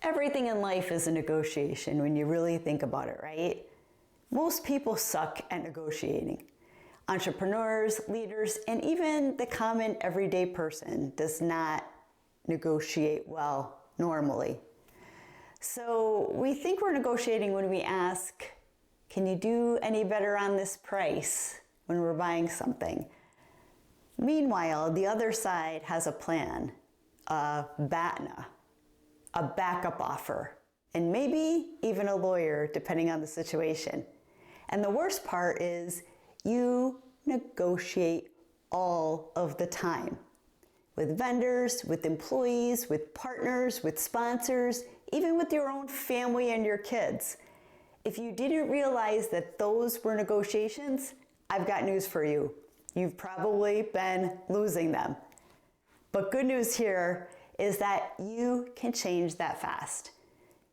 Everything in life is a negotiation when you really think about it, right? Most people suck at negotiating. Entrepreneurs, leaders, and even the common everyday person does not negotiate well normally. So we think we're negotiating when we ask, can you do any better on this price when we're buying something? Meanwhile, the other side has a plan, a BATNA, a backup offer, and maybe even a lawyer, depending on the situation. And the worst part is you negotiate all of the time with vendors, with employees, with partners, with sponsors, even with your own family and your kids. If you didn't realize that those were negotiations, I've got news for you. You've probably been losing them. But good news here is that you can change that fast.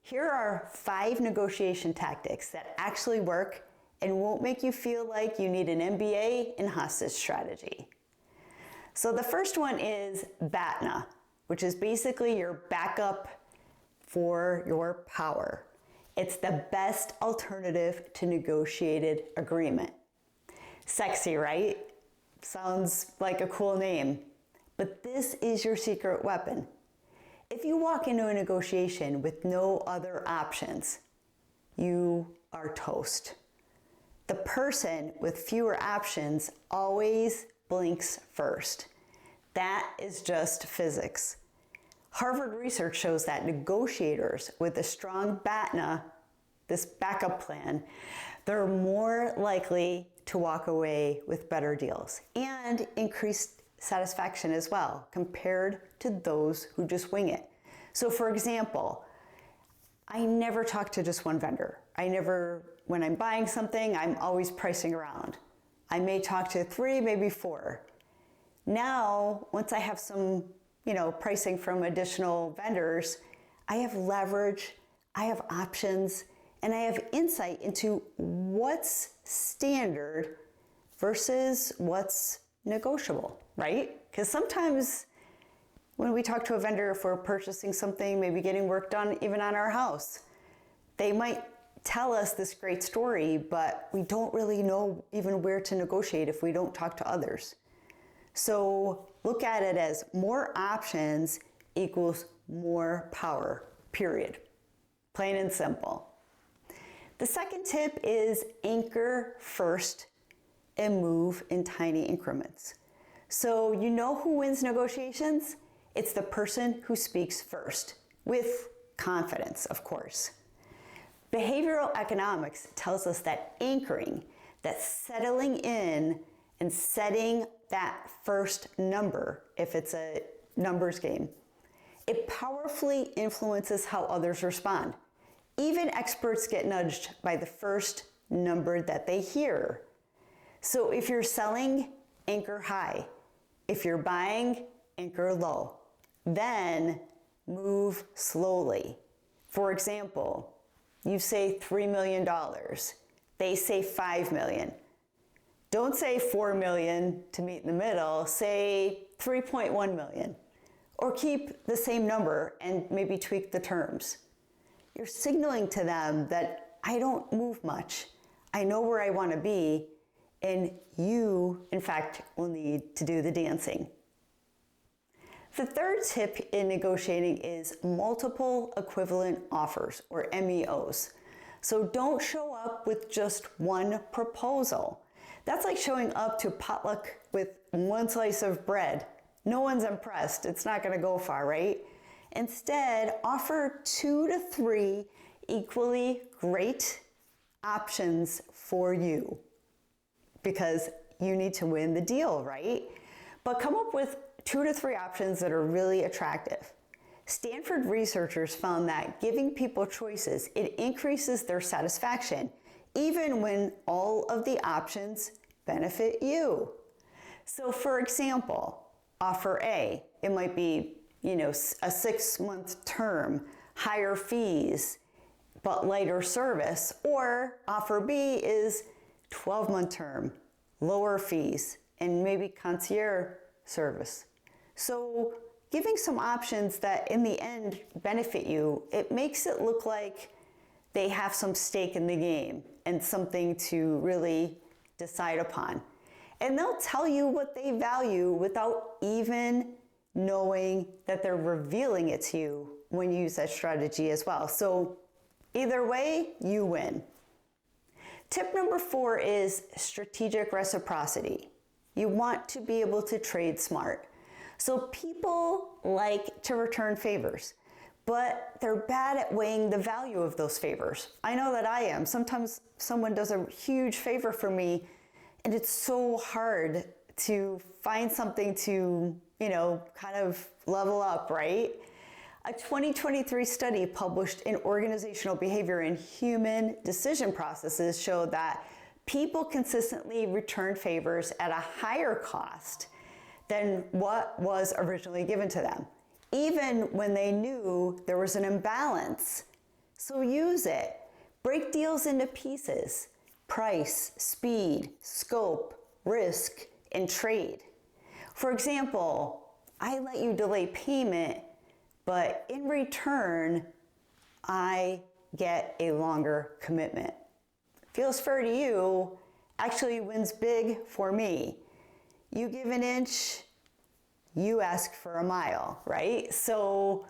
Here are 5 negotiation tactics that actually work and won't make you feel like you need an MBA in hostage strategy. So the first one is BATNA, which is basically your backup for your power. It's the best alternative to negotiated agreement. Sexy, right? Sounds like a cool name, but this is your secret weapon. If you walk into a negotiation with no other options, you are toast. The person with fewer options always blinks first. That is just physics. Harvard research shows that negotiators with a strong BATNA, this backup plan, they're more likely to walk away with better deals and increased satisfaction as well compared to those who just wing it. So for example, I never talk to just one vendor. When I'm buying something, I'm always pricing around. I may talk to 3, maybe 4. Now, once I have some, pricing from additional vendors, I have leverage, I have options, and I have insight into what's standard versus what's negotiable, right? Because sometimes when we talk to a vendor, if we're purchasing something, maybe getting work done even on our house, they might tell us this great story, but we don't really know even where to negotiate if we don't talk to others. So look at it as more options equals more power, period. Plain and simple. The second tip is anchor first and move in tiny increments. So you know who wins negotiations? It's the person who speaks first, with confidence, of course. Behavioral economics tells us that anchoring, that settling in and setting that first number, if it's a numbers game, it powerfully influences how others respond. Even experts get nudged by the first number that they hear. So if you're selling, anchor high. If you're buying, anchor low. Then move slowly. For example, you say $3 million. They say $5 million. Don't say $4 million to meet in the middle. Say $3.1 million. Or keep the same number and maybe tweak the terms. You're signaling to them that I don't move much. I know where I want to be, and you, in fact, will need to do the dancing. The third tip in negotiating is multiple equivalent offers, or MEOs. So don't show up with just one proposal. That's like showing up to potluck with one slice of bread. No one's impressed. It's not going to go far, right? Instead, offer 2 to 3 equally great options for you, because you need to win the deal, right? But come up with 2 to 3 options that are really attractive. Stanford researchers found that giving people choices, it increases their satisfaction, even when all of the options benefit you. So for example, offer A, it might be, a 6-month term, higher fees, but lighter service. Or offer B is 12-month term, lower fees, and maybe concierge service. So giving some options that in the end benefit you, it makes it look like they have some stake in the game and something to really decide upon. And they'll tell you what they value without even knowing that they're revealing it to you when you use that strategy as well. So either way, you win. Tip number 4 is strategic reciprocity. You want to be able to trade smart. So people like to return favors, but they're bad at weighing the value of those favors. I know that I am. Sometimes someone does a huge favor for me, and it's so hard to find something to, kind of level up, right? A 2023 study published in Organizational Behavior and Human Decision Processes showed that people consistently return favors at a higher cost than what was originally given to them, even when they knew there was an imbalance. So use it. Break deals into pieces: price, speed, scope, risk, and trade. For example, I let you delay payment, but in return, I get a longer commitment. Feels fair to you, actually wins big for me. You give an inch, you ask for a mile, right? So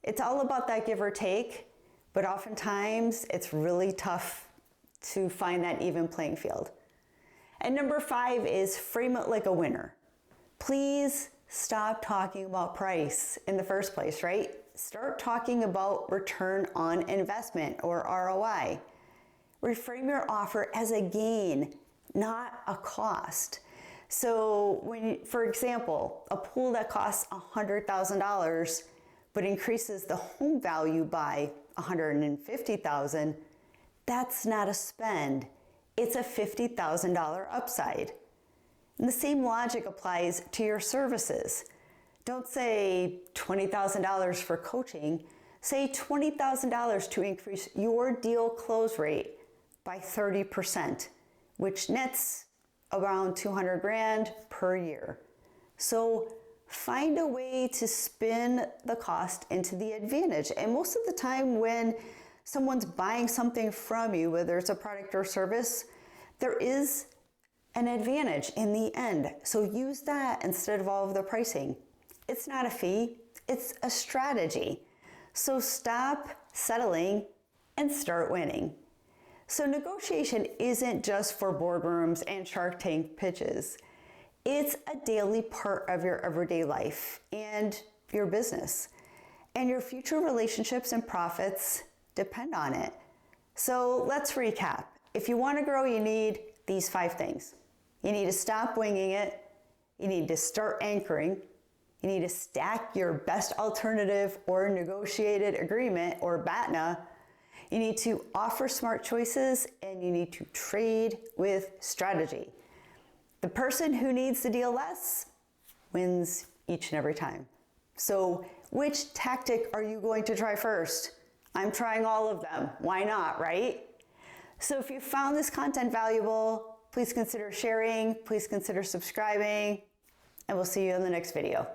it's all about that give or take, but oftentimes it's really tough to find that even playing field. And number 5 is frame it like a winner. Please stop talking about price in the first place, right? Start talking about return on investment, or ROI. Reframe your offer as a gain, not a cost. So for example, a pool that costs $100,000 but increases the home value by $150,000, that's not a spend. It's a $50,000 upside. And the same logic applies to your services. Don't say $20,000 for coaching. Say $20,000 to increase your deal close rate by 30%, which nets around 200 grand per year. So find a way to spin the cost into the advantage. And most of the time when someone's buying something from you, whether it's a product or service, there is an advantage in the end. So use that instead of all of the pricing. It's not a fee, it's a strategy. So stop settling and start winning. So negotiation isn't just for boardrooms and Shark Tank pitches. It's a daily part of your everyday life and your business. And your future relationships and profits depend on it. So let's recap. If you want to grow, you need these 5 things. You need to stop winging it. You need to start anchoring. You need to stack your best alternative or negotiated agreement, or BATNA. You need to offer smart choices, and you need to trade with strategy. The person who needs the deal less wins each and every time. So which tactic are you going to try first? I'm trying all of them. Why not, right? So if you found this content valuable, please consider sharing, please consider subscribing, and we'll see you in the next video.